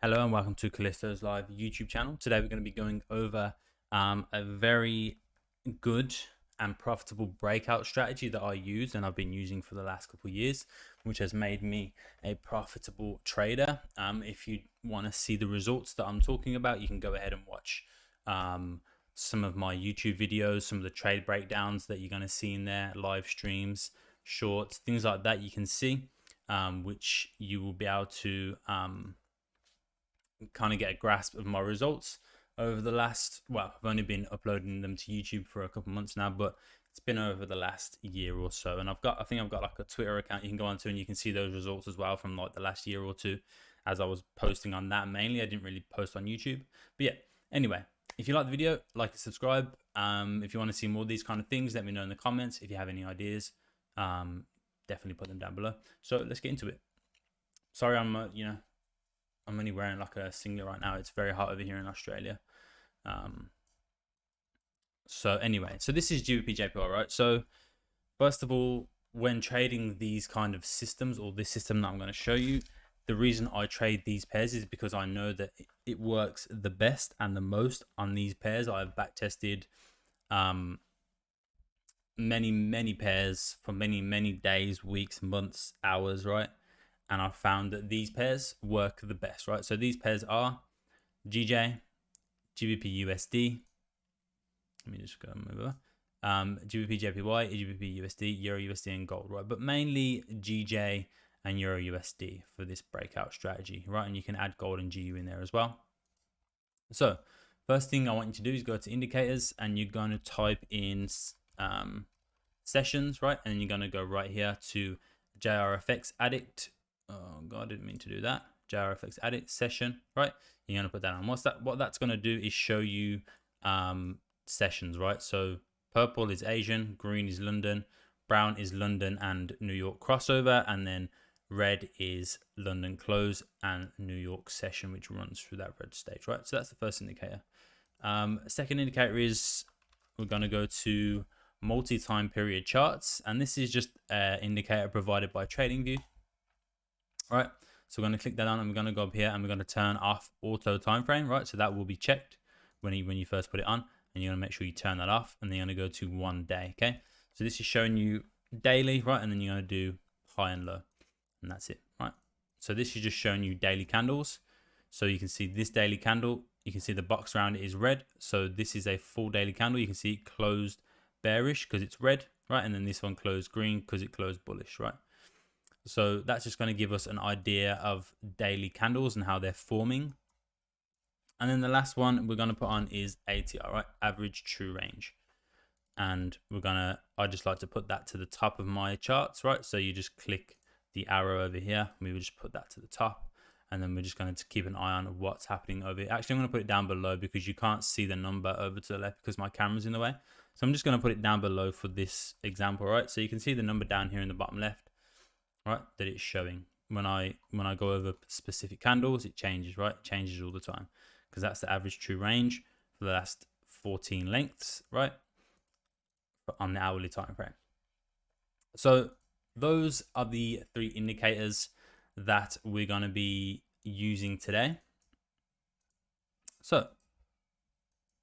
Hello and welcome to Callisto's live YouTube channel. Today we're going to be going over a very good and profitable breakout strategy that I use and I've been using for the last couple of years, which has made me a profitable trader. If you want to see the results that I'm talking about, you can go ahead and watch some of my YouTube videos, some of the trade breakdowns that you're going to see in there, live streams, shorts, things like that you can see, which you will be able to kind of get a grasp of my results over the last, well, I've only been uploading them to YouTube for a couple months now, but it's been over the last year or so. And I think I've got like a Twitter account you can go onto and you can see those results as well from like the last year or two, as I was posting on that mainly. I didn't really post on YouTube, but yeah, anyway, if you like the video, like and subscribe. If you want to see more of these kind of things, let me know in the comments. If you have any ideas, definitely put them down below. So let's get into it. Sorry, I'm only wearing like a singlet right now. It's very hot over here in Australia. So anyway, so this is GBPJPY, right? So first of all, when trading these kind of systems, or this system that I'm going to show you, the reason I trade these pairs is because I know that it works the best and the most on these pairs. I've backtested many pairs for many days, weeks, months, hours, right? And I found that these pairs work the best, right? So these pairs are GJ, GBPUSD. Let me just go move over. GBPJPY, GBPUSD, Euro USD, and gold, right? But mainly GJ and Euro USD for this breakout strategy, right? And you can add gold and GU in there as well. So first thing I want you to do is go to indicators and you're going to type in sessions, right? And you're going to go right here to JRFX addict. Oh God, I didn't mean to do that. JRFX addict session, right? You're going to put that on. What that's going to do is show you sessions, right? So purple is Asian, green is London, brown is London and New York crossover, and then red is London close and New York session, which runs through that red stage, right? So that's the first indicator. Second indicator is we're going to go to multi-time period charts, and this is just an indicator provided by TradingView. Right, so we're going to click that on and we're going to go up here and we're going to turn off auto time frame, right? So that will be checked when you first put it on, and you're going to make sure you turn that off, and then you're going to go to 1 day. Okay, so this is showing you daily, right? And then you're going to do high and low, and that's it, right? So this is just showing you daily candles. So you can see this daily candle, you can see the box around it is red, so this is a full daily candle. You can see it closed bearish because it's red, right? And then this one closed green because it closed bullish, right? So that's just going to give us an idea of daily candles and how they're forming. And then the last one we're going to put on is ATR, right? Average true range. And I just like to put that to the top of my charts, right? So you just click the arrow over here. We will just put that to the top. And then we're just going to keep an eye on what's happening over here. Actually, I'm going to put it down below because you can't see the number over to the left because my camera's in the way. So I'm just going to put it down below for this example, right? So you can see the number down here in the bottom left, right, that it's showing. When I go over specific candles, it changes, right? It changes all the time because that's the average true range for the last 14 lengths, right, on the hourly time frame. So those are the 3 indicators that we're going to be using today. So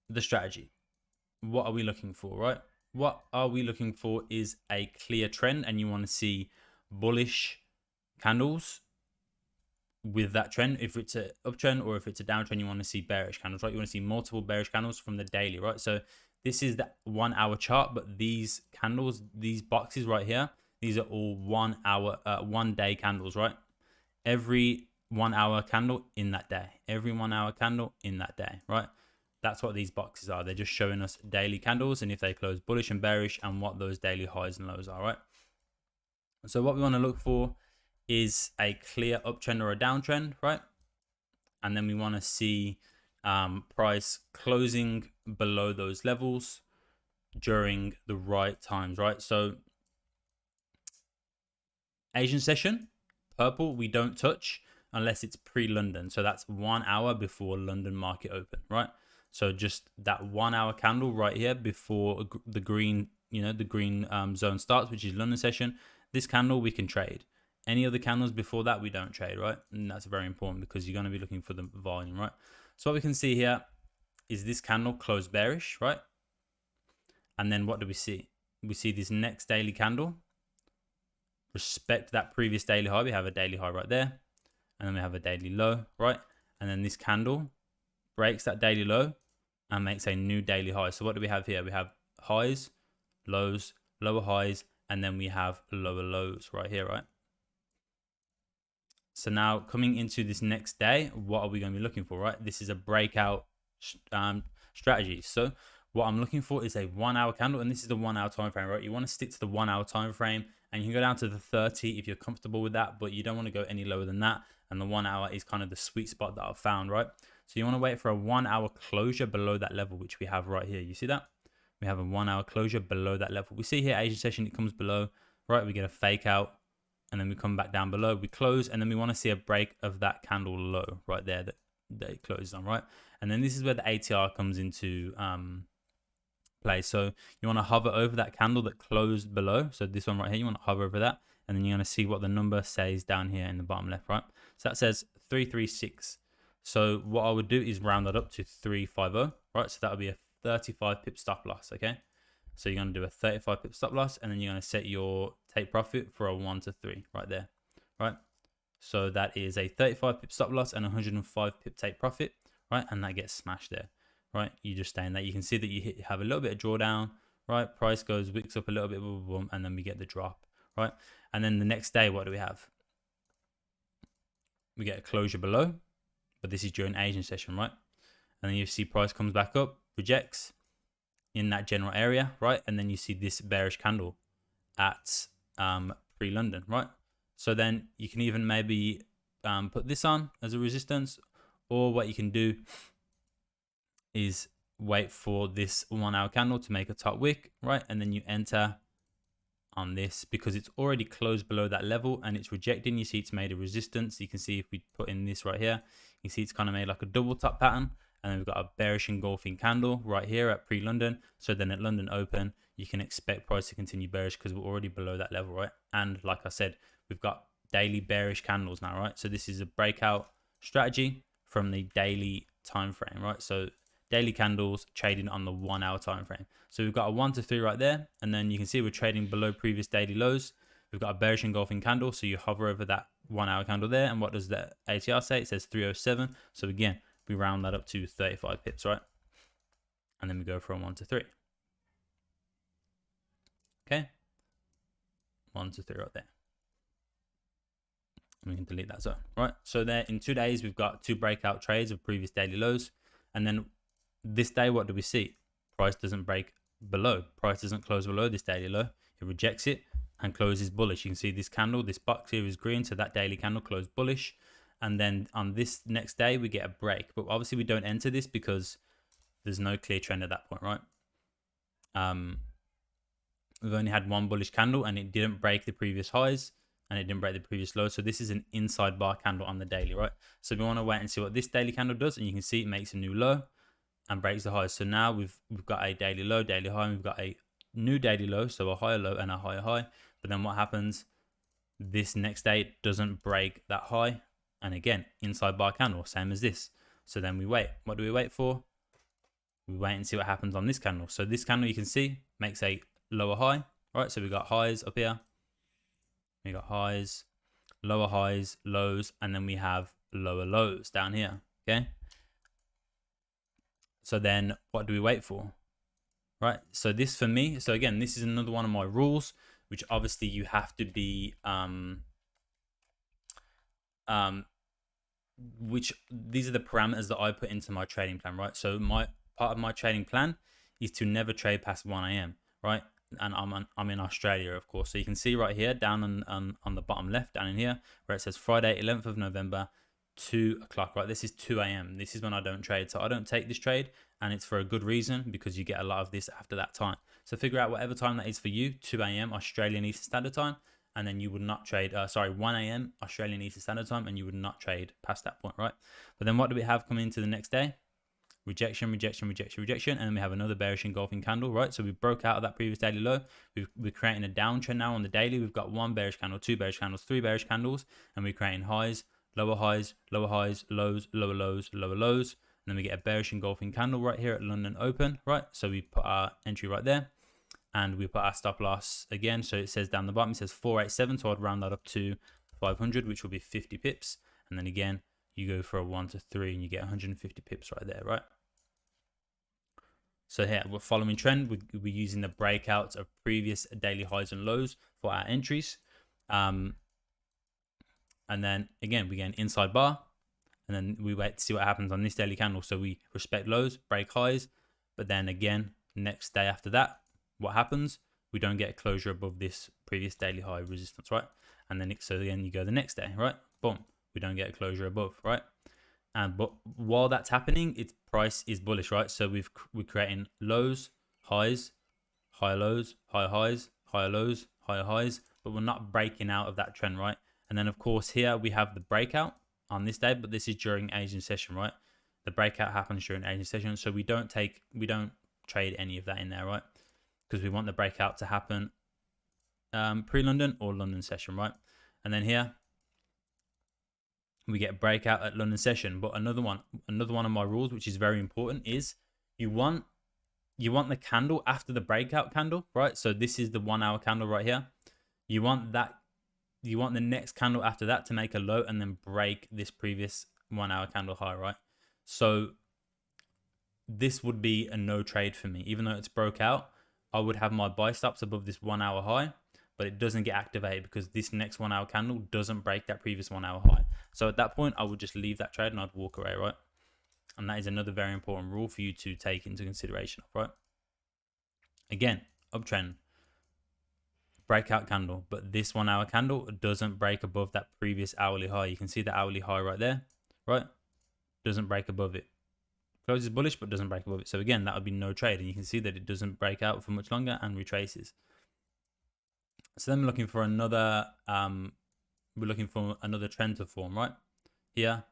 the strategy, what are we looking for, right? What are we looking for is a clear trend, and you want to see bullish candles with that trend. If it's an uptrend or if it's a downtrend, you want to see bearish candles, right? You want to see multiple bearish candles from the daily, right? So this is the 1 hour chart, but these candles, these boxes right here, these are all 1 hour 1 day candles, right? Every 1 hour candle in that day, every 1 hour candle in that day, right? That's what these boxes are. They're just showing us daily candles and if they close bullish and bearish and what those daily highs and lows are, right? So what we want to look for is a clear uptrend or a downtrend, right? And then we want to see price closing below those levels during the right times, right? So Asian session, purple, we don't touch unless it's pre-London. So that's 1 hour before London market open, right? So just that 1 hour candle right here before the green, the green zone starts, which is London session. This candle we can trade. Any other candles before that we don't trade, right? And that's very important because you're going to be looking for the volume, right? So what we can see here is this candle closed bearish, right? And then what do we see? We see this next daily candle respect that previous daily high. We have a daily high right there, and then we have a daily low, right? And then this candle breaks that daily low and makes a new daily high. So what do we have here? We have highs, lows, lower highs, and then we have lower lows right here, right? So now coming into this next day, what are we going to be looking for, right? This is a breakout strategy. So what I'm looking for is a 1 hour candle, and this is the 1 hour time frame, right? You want to stick to the 1 hour time frame, and you can go down to the 30 if you're comfortable with that, but you don't want to go any lower than that. And the 1 hour is kind of the sweet spot that I've found, right? So you want to wait for a 1 hour closure below that level, which we have right here. You see that? We have a 1 hour closure below that level. We see here Asian session, it comes below, right? We get a fake out, and then we come back down below, we close, and then we want to see a break of that candle low right there that it closes on, right? And then this is where the ATR comes into play. So you want to hover over that candle that closed below. So this one right here, you want to hover over that, and then you're going to see what the number says down here in the bottom left, right? So that says 336. So what I would do is round that up to 350, right? So that would be a 35 pip stop loss, okay? So you're going to do a 35 pip stop loss, and then you're going to set your take profit for a 1 to 3 right there, right? So that is a 35 pip stop loss and 105 pip take profit, right? And that gets smashed there, right? You just stay in that. You can see that you have a little bit of drawdown, right? Price goes, wicks up a little bit, boom, boom, boom, and then we get the drop, right? And then the next day, what do we have? We get a closure below, but this is during Asian session, right? And then you see price comes back up, rejects in that general area, right? And then you see this bearish candle at pre-London, right? So then you can even maybe put this on as a resistance, or what you can do is wait for this 1 hour candle to make a top wick, right? And then you enter on this because it's already closed below that level and it's rejecting. You see it's made a resistance. You can see if we put in this right here, you see it's kind of made like a double top pattern, and then we've got a bearish engulfing candle right here at pre-London. So then at London open, you can expect price to continue bearish because we're already below that level, right? And like I said, we've got daily bearish candles now, right? So this is a breakout strategy from the daily time frame, right? So daily candles trading on the 1 hour time frame. So we've got a 1 to 3 right there, and then you can see we're trading below previous daily lows. We've got a bearish engulfing candle, so you hover over that 1 hour candle there, and what does the ATR say? It says 307. So again, we round that up to 35 pips, right? And then we go from 1 to 3. Okay, 1 to 3 right there. And we can delete that zone, right? So there in 2 days, we've got 2 breakout trades of previous daily lows. And then this day, what do we see? Price doesn't break below. Price doesn't close below this daily low. It rejects it and closes bullish. You can see this candle, this box here is green. So that daily candle closed bullish. And then on this next day, we get a break. But obviously we don't enter this because there's no clear trend at that point, right? We've only had 1 bullish candle and it didn't break the previous highs and it didn't break the previous low. So this is an inside bar candle on the daily, right? So we want to wait and see what this daily candle does. And you can see it makes a new low and breaks the highs. So now we've got a daily low, daily high, and we've got a new daily low. So a higher low and a higher high. But then what happens? This next day, it doesn't break that high. And again, inside bar candle, same as this. So then we wait. What do we wait for? We wait and see what happens on this candle. So this candle, you can see, makes a lower high, right? So we got highs up here. We got highs, lower highs, lows, and then we have lower lows down here, okay? So then what do we wait for, right? So this for me, so again, this is another one of my rules, which obviously you have to be, which these are the parameters that I put into my trading plan, right? So my part of my trading plan is to never trade past 1 a.m., right? And I'm in Australia, of course. So you can see right here down on the bottom left down in here where it says Friday 11th of November 2 o'clock, right? This is 2 a.m. This is when I don't trade. So I don't take this trade, and it's for a good reason because you get a lot of this after that time. So figure out whatever time that is for you, 2 a.m. Australian Eastern Standard Time, and then you would not trade, 1 a.m. Australian Eastern Standard Time, and you would not trade past that point, right? But then what do we have coming into the next day? rejection, rejection, rejection, rejection, and then we have another bearish engulfing candle, right? So we broke out of that previous daily low. We're creating a downtrend now on the daily. We've got one bearish candle, two bearish candles, three bearish candles, and we're creating highs, lower highs, lower highs, lows, lower lows, lower lows. And then we get a bearish engulfing candle right here at London Open, right? So we put our entry right there, and we put our stop loss again. So it says down the bottom, it says 487. So I'd round that up to 500, which will be 50 pips. And then again, you go for a 1 to 3 and you get 150 pips right there, right? So here, we're following trend. We're using the breakouts of previous daily highs and lows for our entries. And then again, we get an inside bar, and then we wait to see what happens on this daily candle. So we respect lows, break highs, but then again, next day after that, what happens? We don't get a closure above this previous daily high resistance, right? And then so again, you go the next day, right? Boom, we don't get a closure above, right? But while that's happening, its price is bullish, right? So we're creating lows, highs, higher lows, higher highs, higher lows, higher highs, but we're not breaking out of that trend, right? And then of course here we have the breakout on this day, but this is during Asian session, right? The breakout happens during Asian session, so we don't trade any of that in there, right? Because we want the breakout to happen pre-London or London session, right? And then here we get a breakout at London session. But another one of my rules, which is very important, is you want the candle after the breakout candle, right? So this is the 1 hour candle right here. You want the next candle after that to make a low and then break this previous 1 hour candle high, right? So this would be a no trade for me. Even though it's broke out, I would have my buy stops above this 1 hour high, but it doesn't get activated because this next 1 hour candle doesn't break that previous 1 hour high. So at that point, I would just leave that trade and I'd walk away, right? And that is another very important rule for you to take into consideration, right? Again, uptrend, breakout candle, but this 1 hour candle doesn't break above that previous hourly high. You can see the hourly high right there, right? Doesn't break above it. Closes bullish, but doesn't break above it. So again, that would be no trade. And you can see that it doesn't break out for much longer and retraces. So then we're looking for another trend to form, right? Here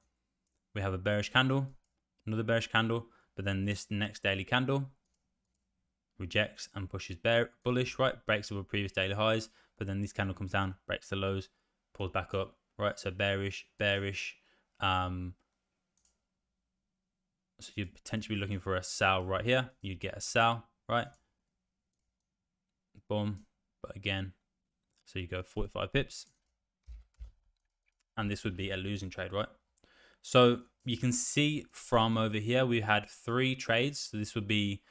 we have a bearish candle, another bearish candle, but then this next daily candle rejects and pushes bullish, right? Breaks over previous daily highs, but then this candle comes down, breaks the lows, pulls back up, right? So bearish. So you'd potentially be looking for a sell right here. You'd get a sell, right? Boom. But again, so you go 45 pips. And this would be a losing trade, right? So you can see from over here, we had 3 trades. So this would be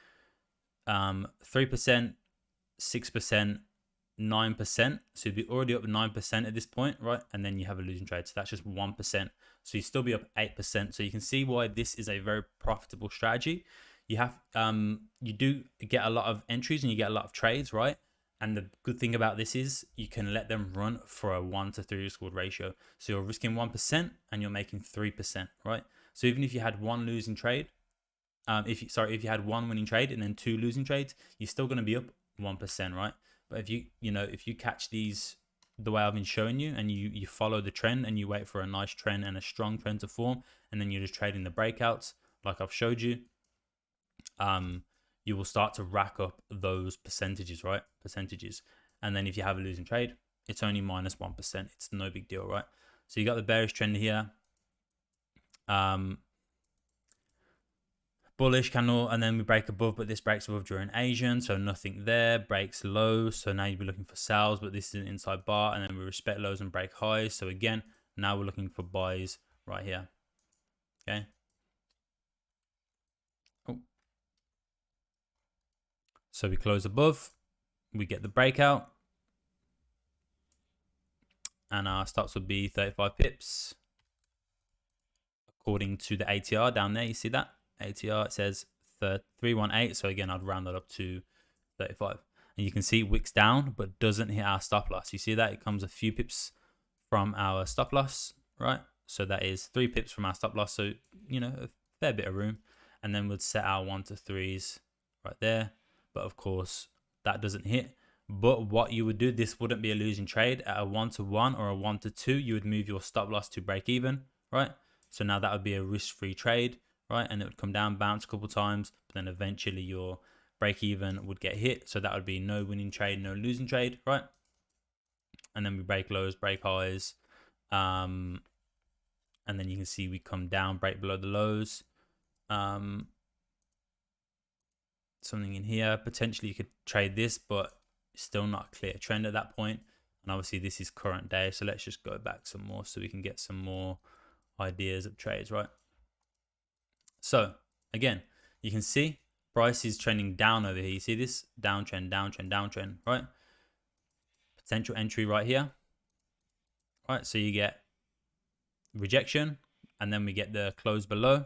3%, 6%, 9%. So you'd be already up 9% at this point, right? And then you have a losing trade. So that's just 1%. So you still be up 8%. So you can see why this is a very profitable strategy. You have you do get a lot of entries and you get a lot of trades, right? And the good thing about this is you can let them run for a 1 to 3 risk reward ratio. So you're risking 1% and you're making 3%, right? So even if you had one losing trade, if you had one winning trade and then 2 losing trades, you're still going to be up 1%, right? But if you catch these the way I've been showing you and you follow the trend and you wait for a nice trend and a strong trend to form, and then you're just trading the breakouts like I've showed you, you will start to rack up those percentages, right? And then if you have a losing trade, it's only minus 1%. It's no big deal, right? So you got the bearish trend here. Bullish candle, and then we break above, but this breaks above during Asian, so nothing there. Breaks low, so now you'd be looking for sales, but this is an inside bar, and then we respect lows and break highs. So again, now we're looking for buys right here. Okay. Oh. So we close above, we get the breakout, and our stops would be 35 pips according to the ATR down there. You see that? ATR, it says 318, so again I'd round that up to 35, and you can see wicks down but doesn't hit our stop loss. You see that it comes a few pips from our stop loss, right? So that is 3 pips from our stop loss, so a fair bit of room. And then we'd set our 1 to 3s right there, but of course that doesn't hit. But what you would do, this wouldn't be a losing trade. At a 1 to 1 or a 1 to 2, you would move your stop loss to break even, right? So now that would be a risk-free trade, right? And it would come down, bounce a couple times, but then eventually your break even would get hit. So that would be no winning trade, no losing trade, right? And then we break lows, break highs. And then you can see we come down, break below the lows. Something in here. Potentially you could trade this, but still not a clear trend at that point. And obviously this is current day. So let's just go back some more so we can get some more ideas of trades, right? So again, you can see price is trending down over here. You see this downtrend, downtrend, downtrend, right? Potential entry right here, right? So you get rejection, and then we get the close below,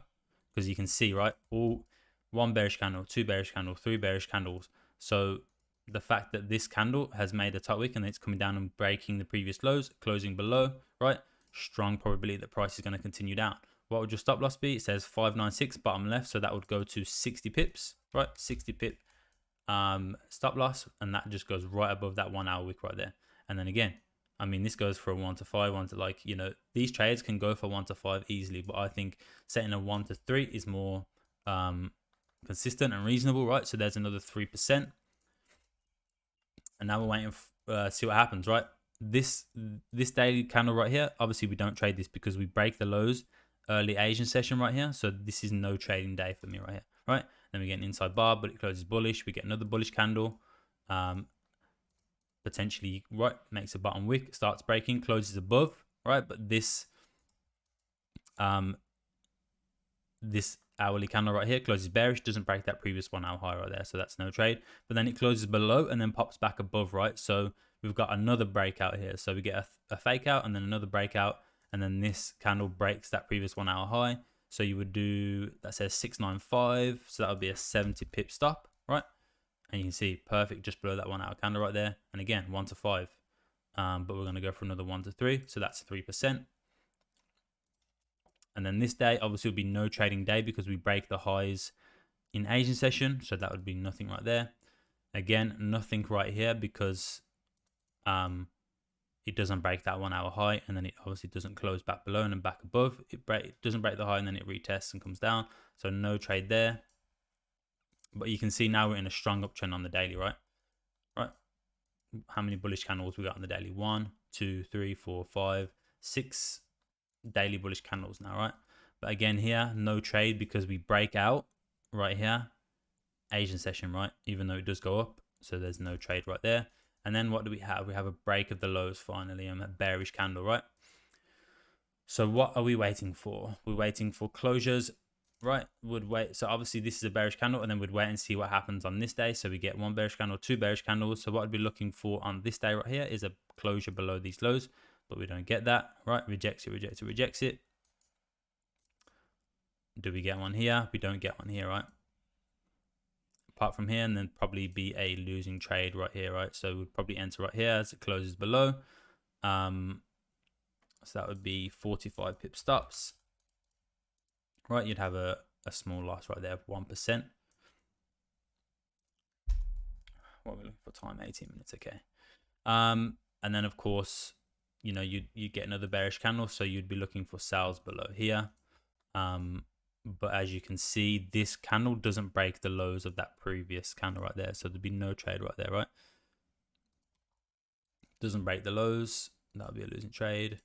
because you can see, right, all one bearish candle, two bearish candles, three bearish candles. So the fact that this candle has made a top wick and it's coming down and breaking the previous lows, closing below, right? Strong probability that price is going to continue down. What would your stop loss be? It says 596 bottom left, so that would go to 60 pips, right? 60 pip stop loss, and that just goes right above that 1 hour wick right there. And then again, I mean, this goes for a 1 to 5, 1 to, like, you know, these trades can go for 1 to 5 easily, but I think setting a 1 to 3 is more consistent and reasonable, right? So there's another 3%. And now we're waiting for see what happens, right? This daily candle right here, obviously we don't trade this because we break the lows early Asian session right here. So this is no trading day for me right here, right? Then we get an inside bar, but it closes bullish. We get another bullish candle. Potentially, right, makes a bottom wick, starts breaking, closes above, right? But this this hourly candle right here closes bearish, doesn't break that previous 1 hour high right there, so that's no trade. But then it closes below and then pops back above, right? So we've got another breakout here. So we get a fake out and then another breakout, and then this candle breaks that previous 1 hour high. So you would do, that says 695, so that would be a 70 pip stop, right? And you can see perfect just below that 1 hour candle right there. And again, 1 to 5. But we're going to go for another 1 to 3. So that's 3%. And then this day obviously will be no trading day because we break the highs in Asian session. So that would be nothing right there. Again, nothing right here because it doesn't break that 1 hour high, and then it obviously doesn't close back below and then back above. It doesn't break the high, and then it retests and comes down. So no trade there. But you can see now we're in a strong uptrend on the daily, right? Right. How many bullish candles we got on the daily? 1, 2, 3, 4, 5, 6 daily bullish candles now, right? But again here, no trade because we break out right here, Asian session, right? Even though it does go up, so there's no trade right there. And then what do we have? We have a break of the lows finally, and a bearish candle, right? So what are we waiting for? We're waiting for closures, right? Would wait. So obviously this is a bearish candle, and then we'd wait and see what happens on this day. So we get one bearish candle, two bearish candles. So what I'd be looking for on this day right here is a closure below these lows, but we don't get that, right? Rejects it, rejects it, rejects it. Do we get one here? We don't get one here, right? Apart from here, and then probably be a losing trade right here, right? So we'd probably enter right here as it closes below. So that would be 45 pip stops, right? You'd have a small loss right there of 1%. What are we looking for? Time 18 minutes, okay. And then of course, you know, you get another bearish candle, so you'd be looking for sales below here. But as you can see, this candle doesn't break the lows of that previous candle right there, so there'd be no trade right there, right? Doesn't break the lows, that would be a losing trade.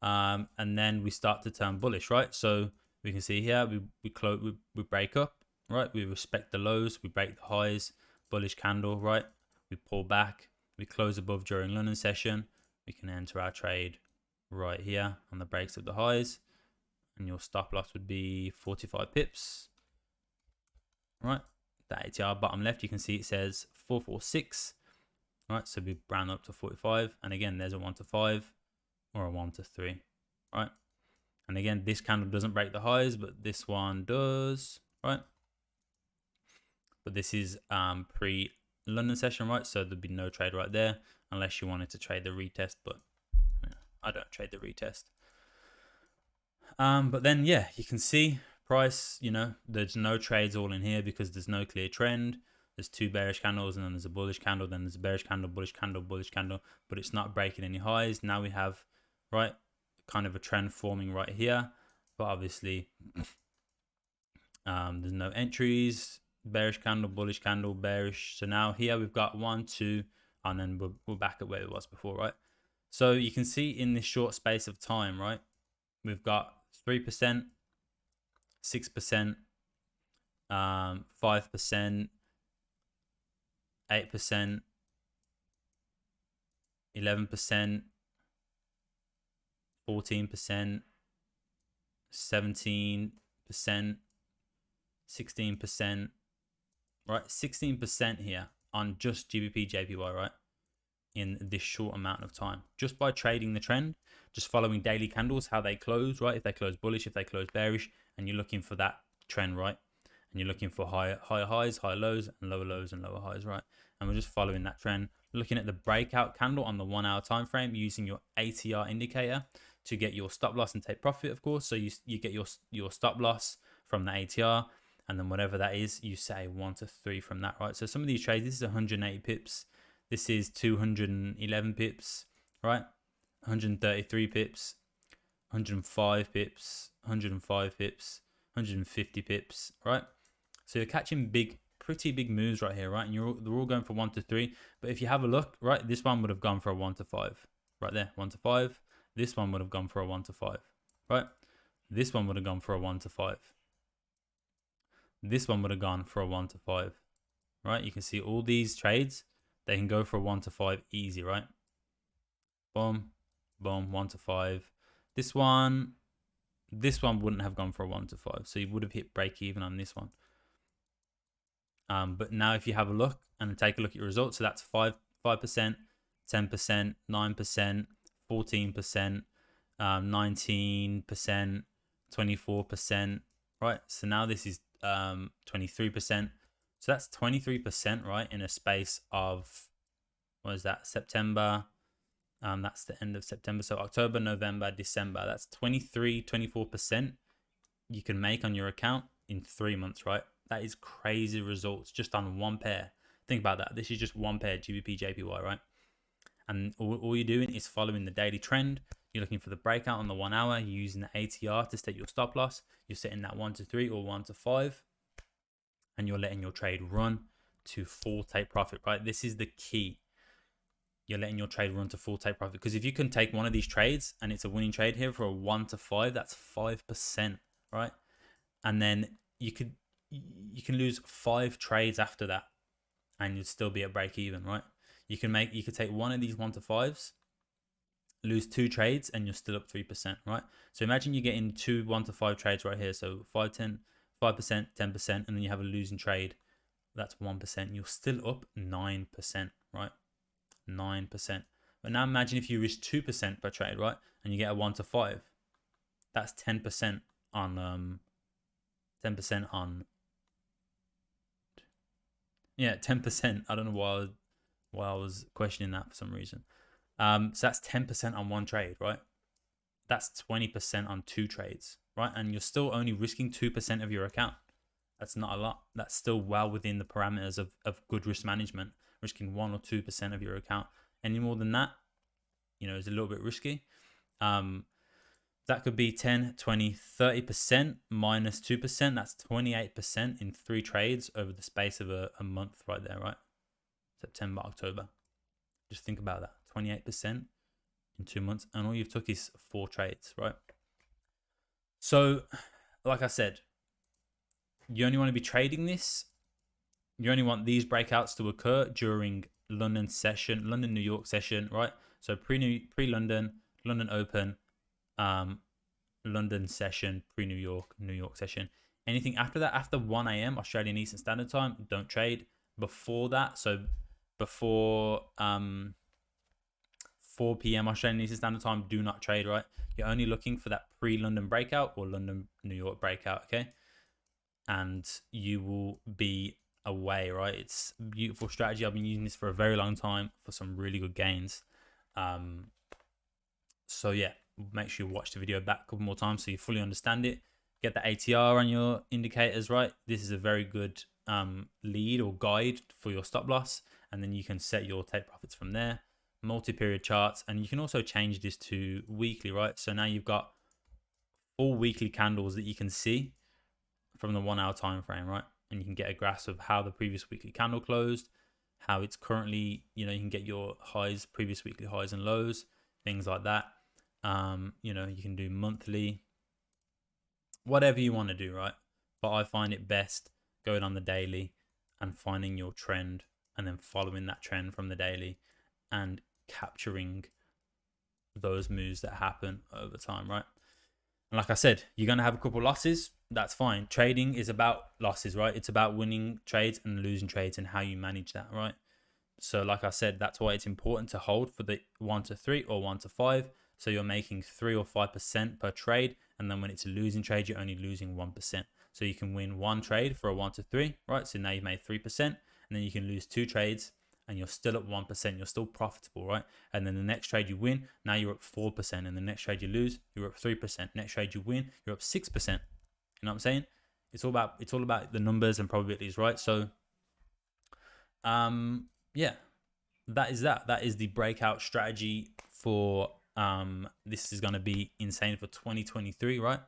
And then we start to turn bullish, right? So we can see here we break up, right? We respect the lows, we break the highs, bullish candle, right? We pull back, we close above during London session. We can enter our trade right here on the breaks of the highs, and your stop loss would be 45 pips, right? That ATR bottom left, you can see it says 446, right? So we round up to 45, and again, there's a 1 to 5 or a 1 to 3, right? And again, this candle doesn't break the highs, but this one does, right? But this is pre-London session, right? So there'd be no trade right there unless you wanted to trade the retest, but I don't trade the retest. But then, yeah, you can see price, you know, there's no trades all in here because there's no clear trend. There's two bearish candles, and then there's a bullish candle, then there's a bearish candle, bullish candle, but it's not breaking any highs. Now we have, right, kind of a trend forming right here, but obviously There's no entries, bearish candle, bullish candle, bearish. So now here we've got 1, 2, and then we're back at where it was before, right? So you can see in this short space of time, right, we've got 3%, 6%, 5%, 8%, 11%, 14%, 17%, 16%, right? 16% here on just GBPJPY, right? In this short amount of time, just by trading the trend, just following daily candles, how they close, right? If they close bullish, if they close bearish, and you're looking for that trend, right? And you're looking for higher highs, higher lows, and lower highs, right? And we're just following that trend, looking at the breakout candle on the 1 hour time frame, using your ATR indicator to get your stop loss and take profit, of course. So you get your stop loss from the ATR, and then whatever that is, you say 1 to 3 from that, right? So some of these trades, this is 180 pips. This is 211 pips, right? 133 pips, 105 pips, 105 pips, 150 pips, right? So you're catching pretty big moves right here, right? And they're all going for 1 to 3. But if you have a look, right, this one would have gone for a 1 to 5, right there, 1 to 5. This one would have gone for a 1 to 5, right? This one would have gone for a 1 to 5. This one would have gone for a 1 to 5, right? You can see all these trades, they can go for a 1 to 5 easy, right? Boom, boom, 1 to 5. This one wouldn't have gone for a 1 to 5, so you would have hit break even on this one. But now if you have a look and take a look at your results, so that's 5%, 10%, 9%, 14%, 19%, 24%, right? So now this is 23%. So that's 23%, right, in a space of, what is that, September? That's the end of September. So October, November, December. That's 24% you can make on your account in 3 months, right? That is crazy results just on one pair. Think about that. This is just one pair, GBPJPY, right? And all you're doing is following the daily trend. You're looking for the breakout on the 1 hour. You're using the ATR to set your stop loss. You're setting that 1 to 3 or 1 to 5. And you're letting your trade run to full take profit, right? This is the key. You're letting your trade run to full take profit. Because if you can take one of these trades and it's a winning trade here for a 1 to 5, that's 5%, right? And then you can lose 5 trades after that and you'd still be at break even, right? You could take one of these 1 to 5s, lose 2 trades, and you're still up 3%, right? So imagine you're getting 2 1 to 5 trades right here. So 5%, 10%, and then you have a losing trade. That's 1%. You're still up 9%, right? 9%. But now imagine if you risk 2% per trade, right? And you get a 1 to 5. That's 10% on 10% on, yeah, 10%. I don't know why I was questioning that for some reason. So that's 10% on one trade, right? That's 20% on 2 trades, right? And you're still only risking 2% of your account. That's not a lot. That's still well within the parameters of good risk management. Risking 1 or 2% of your account. Any more than that, you know, is a little bit risky. That could be 10, 20, 30% minus 2%. That's 28% in 3 trades over the space of a month right there, right? September, October. Just think about that. 28% in 2 months. And all you've took is 4 trades, right? So, like I said, you only want to be trading this. You only want these breakouts to occur during London session, London, New York session, right? So pre-London, London Open, London session, pre-New York, New York session. Anything after that, after 1 a.m. Australian Eastern Standard Time, don't trade. Before that, so before 4 p.m. Australian Eastern Standard Time, do not trade, right? You're only looking for that pre-London breakout or London, New York breakout, okay? And you will be away, right? It's a beautiful strategy. I've been using this for a very long time for some really good gains. So yeah, make sure you watch the video back a couple more times so you fully understand it. Get the ATR on your indicators, right? This is a very good lead or guide for your stop loss, and then you can set your take profits from there. Multi-period charts, and you can also change this to weekly, right? So now you've got 4 weekly candles that you can see from the 1 hour time frame, right? And you can get a grasp of how the previous weekly candle closed, how it's currently, you know, you can get your highs, previous weekly highs and lows, things like that. You know, you can do monthly, whatever you want to do, right? But I find it best going on the daily and finding your trend and then following that trend from the daily and capturing those moves that happen over time, right? And like I said, you're going to have a couple losses. That's fine. Trading is about losses, right? It's about winning trades and losing trades and how you manage that, right? So like I said, that's why it's important to hold for the 1 to 3 or 1 to 5. So you're making 3 or 5% per trade. And then when it's a losing trade, you're only losing 1%. So you can win one trade for a 1 to 3, right? So now you've made 3%. And then you can lose 2 trades and you're still at 1%. You're still profitable, right? And then the next trade you win, now you're up 4%. And the next trade you lose, you're up 3%. Next trade you win, you're up 6%. You know what I'm saying? It's all about the numbers and probabilities, right? So, yeah, that is the breakout strategy for this is going to be insane for 2023, right?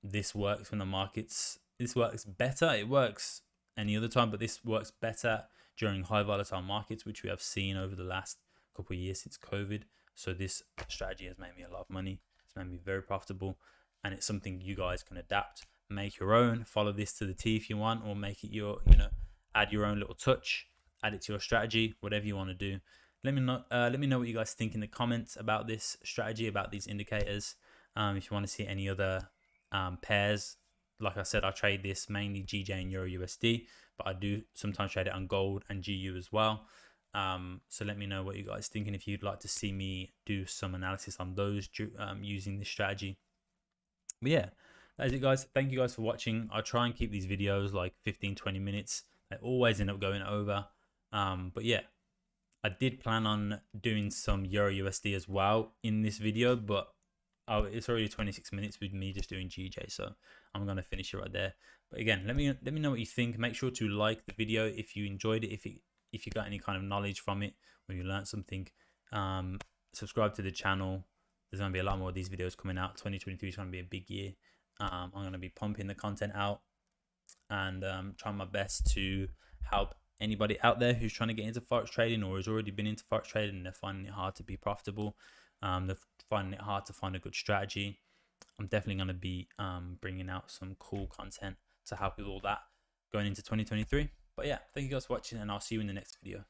This works when the markets, this works better. It works any other time, but this works better during high volatile markets, which we have seen over the last couple of years since COVID. So this strategy has made me a lot of money. It's made me very profitable, and it's something you guys can adapt, make your own, follow this to the T if you want, or make it your, you know, add your own little touch, add it to your strategy, whatever you want to do. Let me know what you guys think in the comments about this strategy, about these indicators. If you want to see any other pairs, like I said, I trade this mainly GJ and Euro USD, but I do sometimes trade it on gold and GU as well. So let me know what you guys think, and if you'd like to see me do some analysis on those using this strategy. But yeah, that is it, guys. Thank you guys for watching. I try and keep these videos like 15-20 minutes. They always end up going over. But yeah, I did plan on doing some Euro USD as well in this video, but it's already 26 minutes with me just doing GJ, so I'm going to finish it right there. But again, let me know what you think. Make sure to like the video if you enjoyed it, if you got any kind of knowledge from it, or you learned something. Subscribe to the channel. There's going to be a lot more of these videos coming out. 2023 is going to be a big year. I'm going to be pumping the content out and trying my best to help anybody out there who's trying to get into Forex trading or has already been into Forex trading and they're finding it hard to be profitable. They're finding it hard to find a good strategy. I'm definitely going to be bringing out some cool content to help with all that going into 2023. But yeah, thank you guys for watching, and I'll see you in the next video.